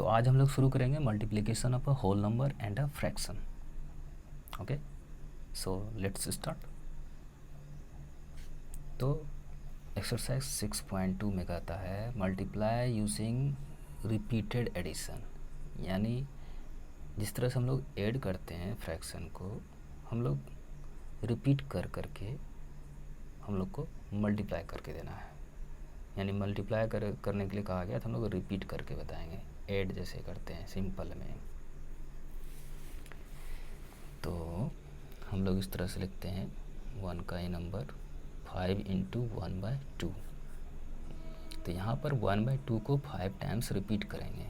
तो आज हम लोग शुरू करेंगे multiplication of a whole number and a fraction. Okay, so let's start. तो एक्सरसाइज 6.2 में कहता है मल्टीप्लाई यूजिंग रिपीटेड एडिशन. यानी जिस तरह से हम लोग ऐड करते हैं फ्रैक्शन को, हम लोग रिपीट कर करके हम लोग को मल्टीप्लाई करके देना है. यानी मल्टीप्लाई करने के लिए कहा गया तो हम लोग रिपीट करके बताएंगे, ऐड जैसे करते हैं सिंपल में. तो हम लोग इस तरह से लिखते हैं 1 का ये नंबर 5 इंटू 1/2. तो यहाँ पर 1/2 को 5 टाइम्स रिपीट करेंगे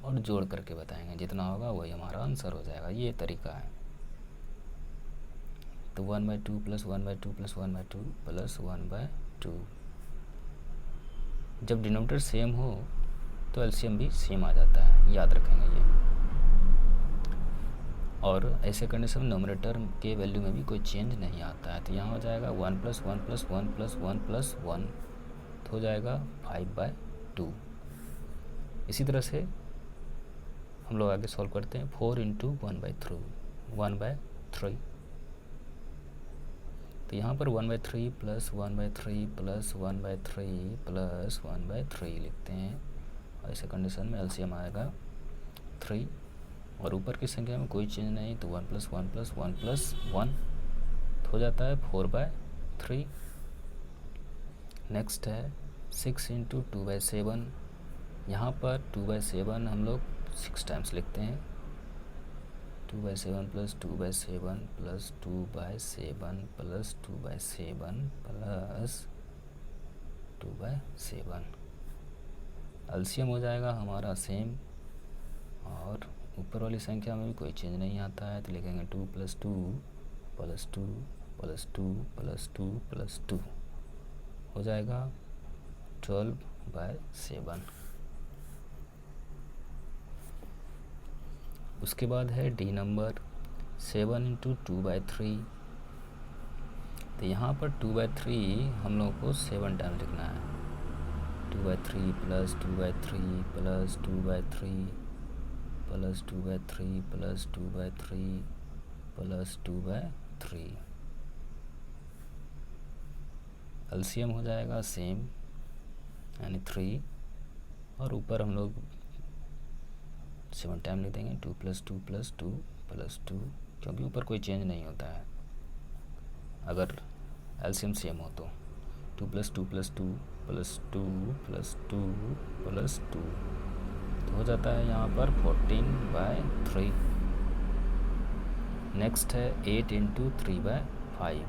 और जोड़ करके बताएंगे. जितना होगा वही हमारा आंसर हो जाएगा. ये तरीका है. तो 1/2 प्लस 1/2 प्लस 1/2 प्लस 1/2. जब डिनोमिनेटर सेम हो तो एलसीएम भी सेम आ जाता है, याद रखेंगे ये. और ऐसे कंडीशन में नोमिनेटर के वैल्यू में भी कोई चेंज नहीं आता है. तो यहाँ हो जाएगा 1 + 1 + 1 + 1 + 1 तो हो जाएगा 5/2. इसी तरह से हम लोग आगे सॉल्व करते हैं. 4 इंटू 1/3. तो यहाँ पर 1/3 प्लस 1/3 प्लस 1/3 प्लस 1/3 लिखते हैं. और ऐसे कंडीशन में एलसीएम आएगा 3 और ऊपर की संख्या में कोई चेंज नहीं, तो 1 + 1 + 1 + 1 तो हो जाता है 4/3. नेक्स्ट है 6 इंटू 2/7. यहाँ पर 2/7 हम लोग 6 टाइम्स लिखते हैं. 2/7 plus 2/7 plus 2/7 plus 2/7 plus 2/7. LCM हो जाएगा हमारा सेम और ऊपर वाली संख्या में भी कोई चेंज नहीं आता है. तो लिखेंगे 2 + 2 + 2 + 2 + 2 + 2 हो जाएगा 12/7. उसके बाद है डी नंबर 7 इंटू 2/3. तो यहाँ पर 2/3 हम लोग को 7 टाइम लिखना है. 2/3 plus 2/3 plus 2/3 plus 2/3 plus 2/3 plus 2/3. LCM हो जाएगा सेम यानी 3 और ऊपर हम लोग 7 टाइम लिख देंगे. 2 + 2 + 2 + 2 क्योंकि ऊपर कोई चेंज नहीं होता है अगर एलसीएम सेम हो तो. 2 + 2 + 2 + 2 + 2 + 2 तो हो जाता है यहाँ पर 14/3. नेक्स्ट है 8 इंटू 3/5.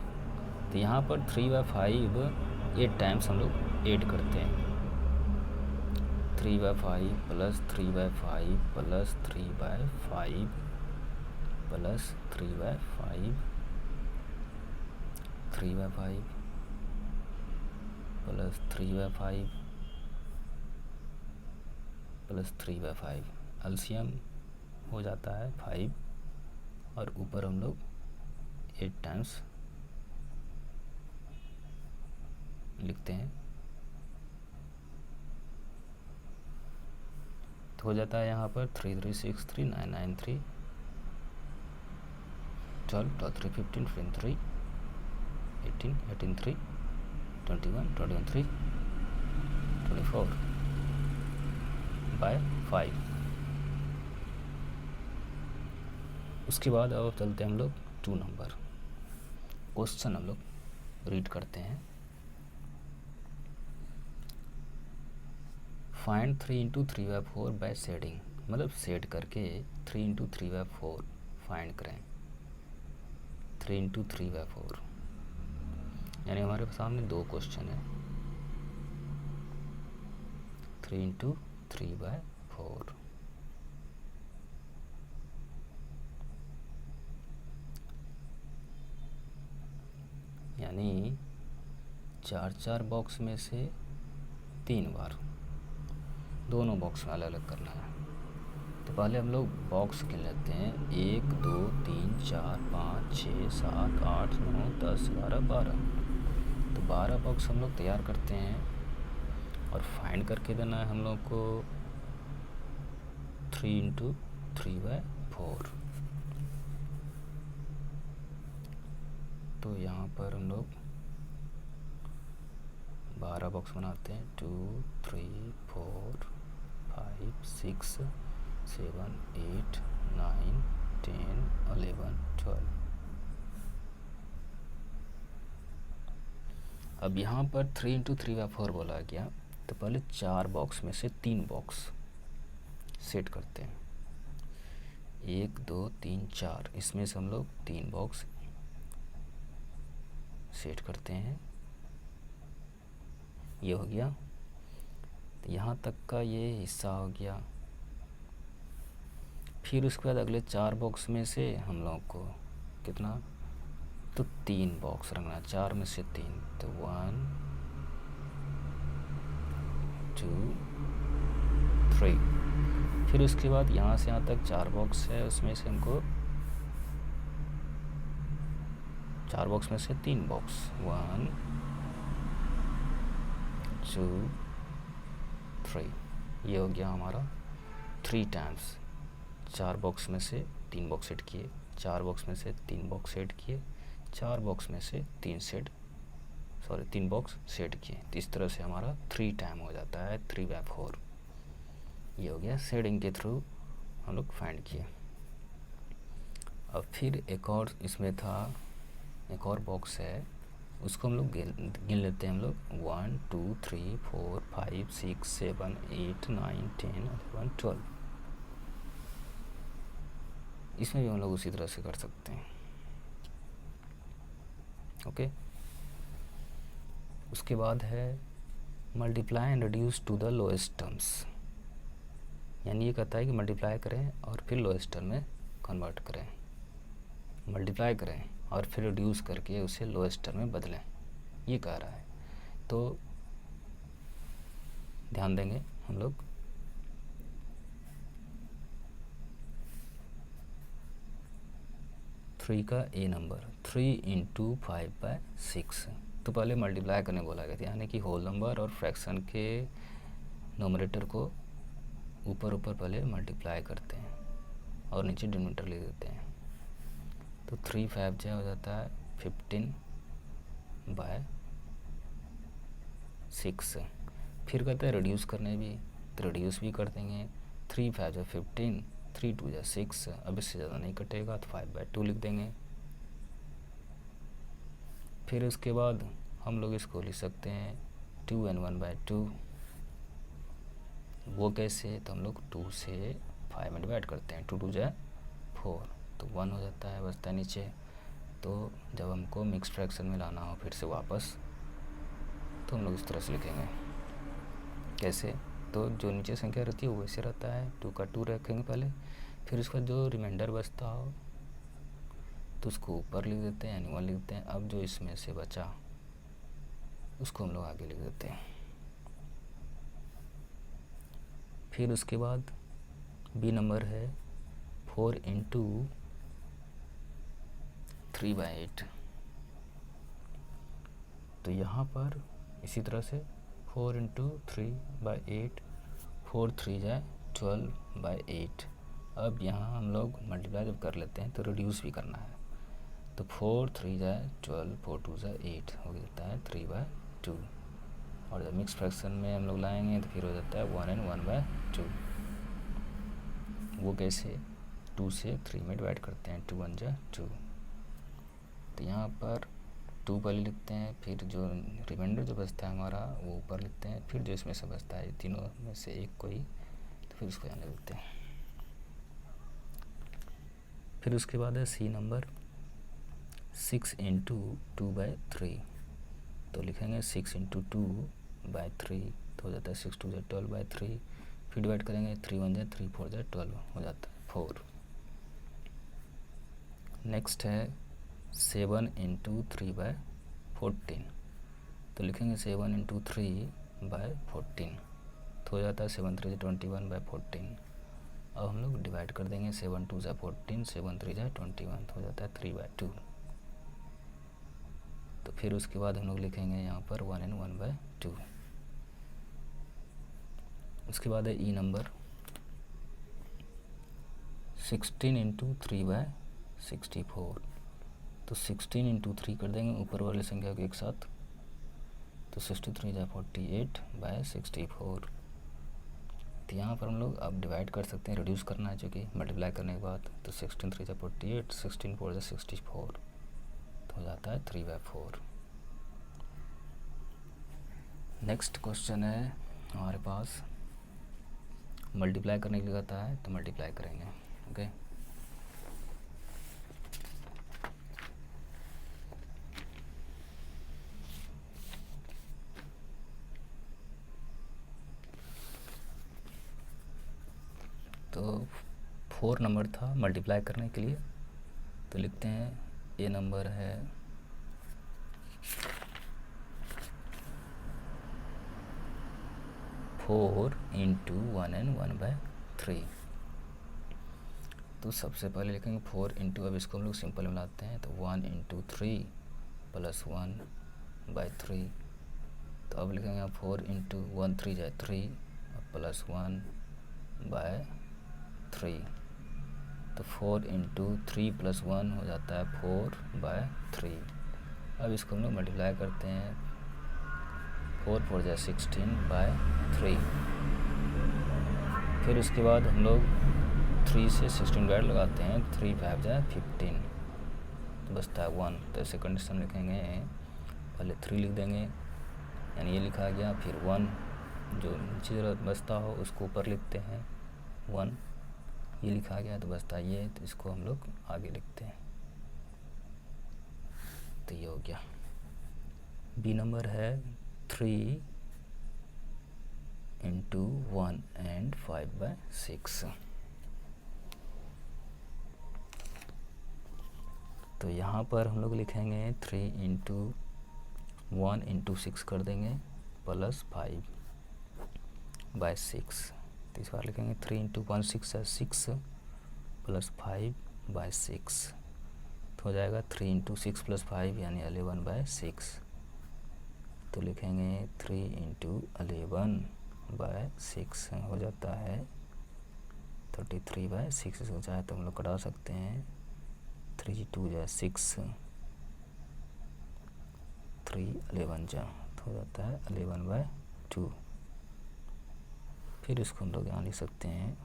तो यहाँ पर 3/5 8 टाइम्स हम लोग ऐड करते हैं. 3/5 plus 3/5 plus 3/5 plus 3/5 3/5 plus 3/5 plus 3/5. LCM हो जाता है 5 और ऊपर हम लोग 8 टाइम्स लिखते हैं. तो हो जाता है यहाँ पर 3 3 6 3 9 9 3 12 12 3 15 15 3 18 18 3 21 21 3 24/5. उसके बाद अब चलते हैं हम लोग 2 नंबर. क्वेश्चन हम लोग रीड करते हैं. Find 3 into 3/4 by shading. मतलब शेड करके 3 इंटू 3/4 फाइंड करें. 3 इंटू 3/4 यानी हमारे सामने 2 क्वेश्चन है. 3 इंटू 3/4 यानी 4 बॉक्स में से 3 बार दोनों बॉक्स में अलग अलग करना है. तो पहले हम लोग बॉक्स गिन लेते हैं. 1 2 3 4 5 6 7 8 9 10 11 12. तो 12 बॉक्स हम लोग तैयार करते हैं और फाइंड करके देना है हम लोग को 3 इंटू 3/4। तो यहाँ पर हम लोग 12 बॉक्स बनाते हैं। 2 3 4 5 6 7 8 9 10 11 12। अब यहाँ पर 3 इंटू 3/4 बोला गया, तो पहले 4 बॉक्स में से 3 बॉक्स सेट करते हैं। 1 2 3 4, इसमें से हम लोग 3 बॉक्स सेट करते हैं। ये हो गया, तो यहाँ तक का ये हिस्सा हो गया। फिर उसके बाद अगले 4 बॉक्स में से हम लोग को कितना, तो 3 बॉक्स रखना, 4 में से 3, तो 1 2 3। फिर उसके बाद यहाँ से यहाँ तक 4 बॉक्स है, उसमें से हमको 4 बॉक्स में से 3 बॉक्स, 1 2 3। ये हो गया हमारा 3 टाइम्स। 4 बॉक्स में से 3 बॉक्स सेट किए, 4 बॉक्स में से 3 बॉक्स सेट किए, 4 बॉक्स में से 3 बॉक्स सेट किए। तो इस तरह से हमारा 3 टाइम हो जाता है 3/4। ये हो गया, शेडिंग के थ्रू हम लोग फाइंड किए। अब फिर एक और इसमें था, एक और बॉक्स है, उसको हम लोग गिन लेते हैं हम लोग। 1 2 3 4 5 6 7 8 9 10 11 12। इसमें भी हम लोग उसी तरह से कर सकते हैं। ओके। उसके बाद है multiply and reduce to the lowest terms, यानी ये कहता है कि मल्टीप्लाई करें और फिर लोएस्ट टर्म में कन्वर्ट करें, मल्टीप्लाई करें और फिर रिड्यूस करके उसे लोएस्ट टर्म में बदलें, ये कह रहा है। तो ध्यान देंगे हम लोग, थ्री का ए नंबर 3 इंटू 5/6। तो पहले मल्टीप्लाई करने बोला गया था, यानी कि होल नंबर और फ्रैक्शन के नोमरेटर को ऊपर पहले मल्टीप्लाई करते हैं और नीचे डिनोमिनेटर ले देते हैं। तो 3 5 जो हो जाता है 15/6। फिर कहते हैं रिड्यूस करने भी, तो रिड्यूस भी कर देंगे। 3 5 जो 15, 3 2 जो 6, अब इससे ज़्यादा नहीं कटेगा तो 5/2 लिख देंगे। फिर उसके बाद हम लोग इसको लिख सकते हैं 2 and 1/2। वो कैसे, तो हम लोग 2 से 5 में डिवाइड करते हैं, 2 2 जो 4, तो 1 हो जाता है, बचता है नीचे। तो जब हमको मिक्स फ्रैक्शन में लाना हो फिर से वापस, तो हम लोग इस तरह से लिखेंगे। कैसे, तो जो नीचे संख्या रहती है वो वैसे रहता है, 2 का 2 रखेंगे पहले, फिर उसका जो रिमाइंडर बचता हो तो उसको ऊपर लिख देते हैं, यानी 1 लिखते हैं। अब जो इसमें से बचा उसको हम लोग आगे लिख देते हैं। फिर उसके बाद बी नंबर है 4 इंटू 3/8। तो यहाँ पर इसी तरह से 4 इंटू 3/8, 4 3 जाए 12/8। अब यहाँ हम लोग मल्टीप्लाई जब कर लेते हैं तो रिड्यूस भी करना है, तो 4 3 जाए 12, 4 2 जाए 8, हो जाता है 3/2। और जब मिक्स फ्रैक्शन में हम लोग लाएंगे तो फिर हो जाता है 1 and 1/2। वो कैसे, 2 से 3 में डिवाइड करते हैं, 2 1 जा 2। तो यहाँ पर 2 पहले लिखते हैं, फिर जो रिमाइंडर जो बचता है हमारा वो ऊपर लिखते हैं, फिर जो इसमें से बचता है तीनों में से एक कोई, तो फिर उसको यहाँ लिखते हैं। फिर उसके बाद है सी नंबर 6 इंटू 2/3। तो लिखेंगे 6 इंटू 2/3, तो हो जाता है 6 2 12/3। फिर डिवाइड करेंगे, 3 1 3 4 12, हो जाता है 4। नेक्स्ट है 7 इंटू 3/14। तो लिखेंगे 7 इंटू 3/14, तो हो जाता है 7 3 21/14। अब हम लोग डिवाइड कर देंगे, 7 2 14, 7 3 21, तो हो जाता है 3/2। तो फिर उसके बाद हम लोग लिखेंगे यहाँ पर 1 and 1/2। उसके बाद है ई नंबर 16 इंटू 3/64, तो 16 इंटू 3 कर देंगे ऊपर वाली संख्या को एक साथ, तो 63 जा 48/64। तो यहाँ पर हम लोग अब डिवाइड कर सकते हैं, रिड्यूस करना है चूँकि मल्टीप्लाई करने के बाद, तो 16 3 जा 48, 16 4 जा 64, तो हो जाता है 3/4। नेक्स्ट क्वेश्चन है हमारे पास, मल्टीप्लाई करने के लिए कहता है, तो मल्टीप्लाई करेंगे। ओके, तो 4 नंबर था मल्टीप्लाई करने के लिए, तो लिखते हैं ये नंबर है 4 इंटू 1 and 1/3। तो सबसे पहले लिखेंगे 4 इंटू, अब इसको हम लोग सिंपल में लाते हैं, तो 1 इंटू 3 प्लस 1/3। तो अब लिखेंगे 4 इंटू 1 3 जाए 3 प्लस 1/3, तो 4 इंटू 3 प्लस 1 हो जाता है 4/3। अब इसको हम लोग मल्टीप्लाई करते हैं, 4 4 जाए 16/3। फिर उसके बाद हम लोग 3 से 16 डिवाइड लगाते हैं, 3 5 जाए 15, तो बचता है 1। तो ऐसे कंडीशन लिखेंगे, पहले 3 लिख देंगे यानी ये लिखा गया, फिर 1 जो नीचे ज़रूरत बचता हो उसको ऊपर लिखते हैं, 1 ये लिखा गया तो बचता है ये, तो इसको हम लोग आगे लिखते हैं। तो ये हो गया। बी नंबर है 3 इंटू 1 and 5/6। तो यहाँ पर हम लोग लिखेंगे 3 इंटू 1 इंटू 6 कर देंगे प्लस 5/6। तो इस बार लिखेंगे 3 इंटू 1 6 है 6 प्लस 5/6, तो हो जाएगा 3 इंटू 6 प्लस 5 यानी 11/6। तो लिखेंगे 3 इंटू 11/6 हो जाता है 33/6। हो जाए तो हम लोग कटा सकते हैं, 3 2 जा 6, 3 11 जा, तो हो जाता है 11/2। फिर इसको हम लोग यहाँ लिख सकते हैं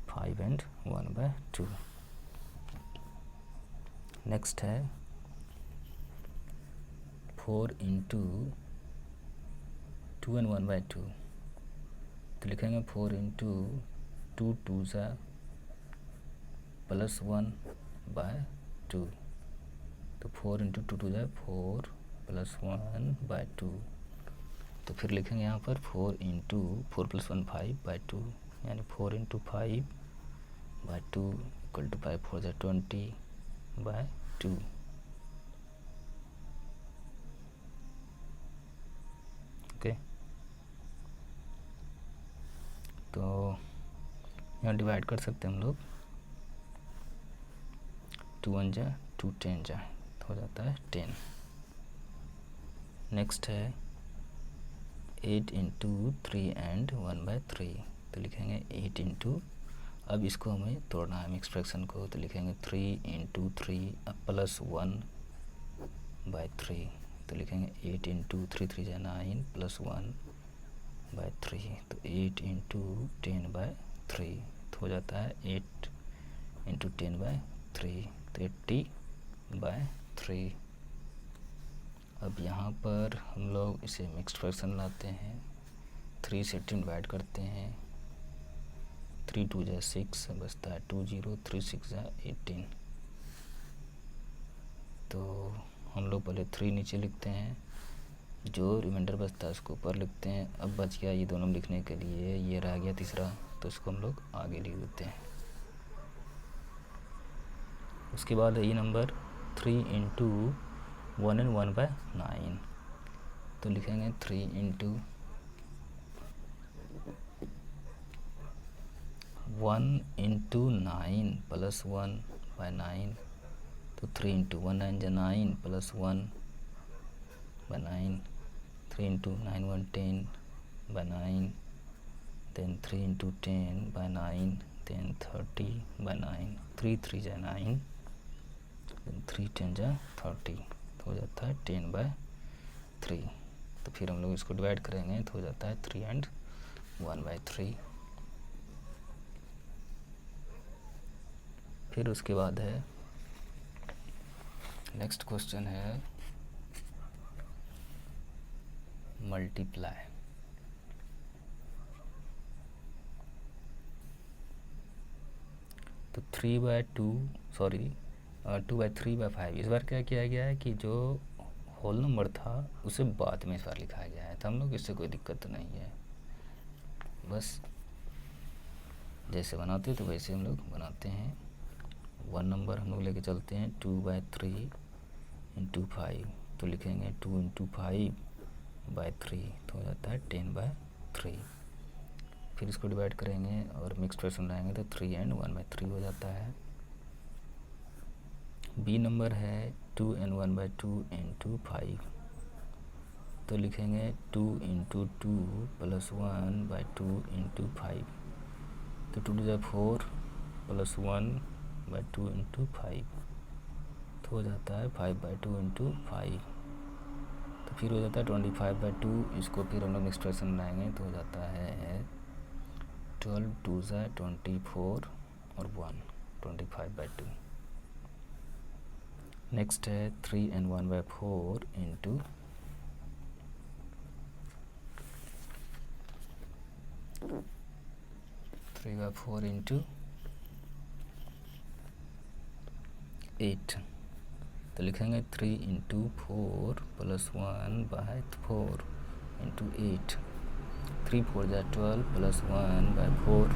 5 and 1/2। नेक्स्ट है 4 इंटू 2 and 1/2। तो लिखेंगे 4 इंटू 2 2 सा प्लस 1/2, तो 4 इंटू 2 2 जाए 4 प्लस 1/2। तो फिर लिखेंगे यहाँ पर 4 इंटू 4 प्लस 1 5/2, यानी 4 इंटू 5/2 इक्वल टू 5 4 जाए 20/2। ओके, तो यहाँ डिवाइड कर सकते हैं हम लोग, 2 1 जा 2 10 जा, तो हो जाता है 10। नेक्स्ट है 8 इंटू 3 and 1/3। तो लिखेंगे 8 इंटू, अब इसको हमें तोड़ना है एक्सप्रेशन को, तो लिखेंगे 3 इंटू 3 प्लस 1/3। तो लिखेंगे 8 इंटू 3 3 जा 9 प्लस 1/3, तो 8 इंटू 10/3, तो हो जाता है 8 इंटू 10/3, तो 80/3। अब यहाँ पर हम लोग इसे मिक्स्ड फ्रैक्शन लाते हैं, 3 से 18 डिवाइड करते हैं, 3 2 जा 6 बचता है 2 0, 3 6 जा 18। तो हम लोग पहले 3 नीचे लिखते हैं, जो रिमाइंडर बचता है उसको ऊपर लिखते हैं। अब बच गया ये दोनों लिखने के लिए, ये रह गया तीसरा, तो इसको हम लोग आगे लिख देते हैं। उसके बाद है ये नंबर 3 इंटू 1 and 1/9। तो लिखेंगे 3 इंटू 1 इंटू 9 प्लस 1/9, तो 3 इंटू 1 9 जा 9 plus 1/9, 3 into 9 1 10/9, then 3 into 10/9, then 30/9, 3 3 जा 9, 3 10 जा 30, तो हो जाता है 10/3। तो फिर हम लोग इसको डिवाइड करेंगे तो हो जाता है 3 and 1/3। फिर उसके बाद है नेक्स्ट क्वेश्चन है मल्टीप्लाई। तो 2/3/5 इस बार क्या किया गया है कि जो होल नंबर था उसे बाद में इस बार लिखा गया है, तो हम लोग इससे कोई दिक्कत नहीं है, बस जैसे बनाते तो वैसे हम लोग बनाते हैं। 1 नंबर हम लोग लेके चलते हैं 2/3 × 5, तो लिखेंगे 2 × 5/3, तो हो जाता है 10/3। फिर इसको डिवाइड करेंगे और मिक्स फ्रैक्शन लाएंगे तो 3 and 1/3 हो जाता है। बी नंबर है 2 and 1/2 × 5, तो लिखेंगे 2 × 2 + 1/2 × 5, तो 2 × 4 + 1/2 × 5, तो हो जाता है 5/2 × 5, तो फिर हो जाता है 25/2। इसको फिर हम लोग मिक्स फ्रैक्शन बनाएंगे तो हो जाता है 12 2 × 24 और 1 25/2। नेक्स्ट है 3 and 1/4 × 3/4 × 8, तो लिखेंगे 3 × 4 + 1/4 × 8, 3 4 × 12 + 1/4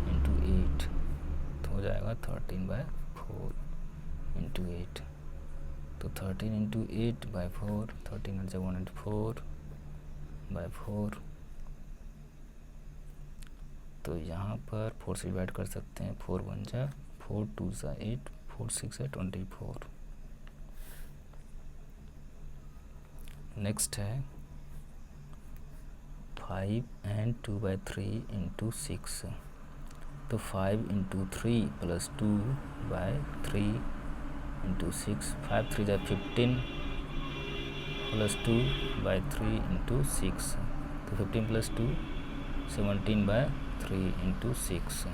× 8, तो हो जाएगा 13/4 × 8, तो 13 × 8/4, 13 × 104/4, तो यहाँ पर 4 से डिवाइड कर सकते हैं, 4 1 जा 4, 2 जा 8, 4 6 है 24। नेक्स्ट है 5 and 2/3 × 6, तो 5 × 3 + 2/3 × 6, 5 3 जा 15 + 2/3 × 6, तो 15 + 2 17/3 × 6,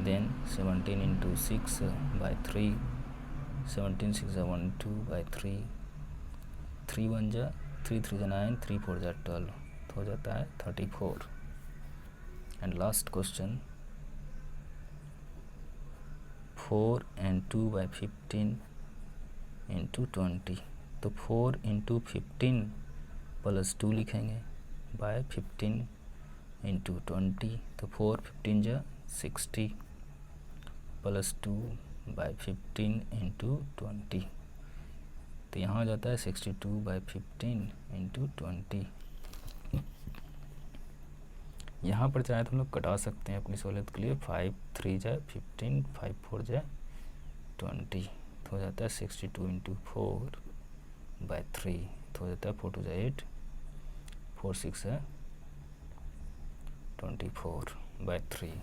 देन 17 × 6/3, 17 6 जा 12/3, 3 1 जा 3 3 जा 9, 3 4 जा 12, तो हो जाता है 34। एंड लास्ट क्वेश्चन 4 and 2/15 × 20, तो 4 × 15 + 2 लिखेंगे बाय 15 × 20, तो 4 15 जा 60 + 2/15 × 20, तो यहाँ हो जाता है 62/15 × 20। यहाँ पर चाहे तो हम लोग कटा सकते हैं अपनी सहूलियत के लिए, 5 3 जा 15, 5 4 जा 20, तो हो जाता है 62 × 4/3, तो हो जाता है 4 2 जा 8, 4 6 है 24/3।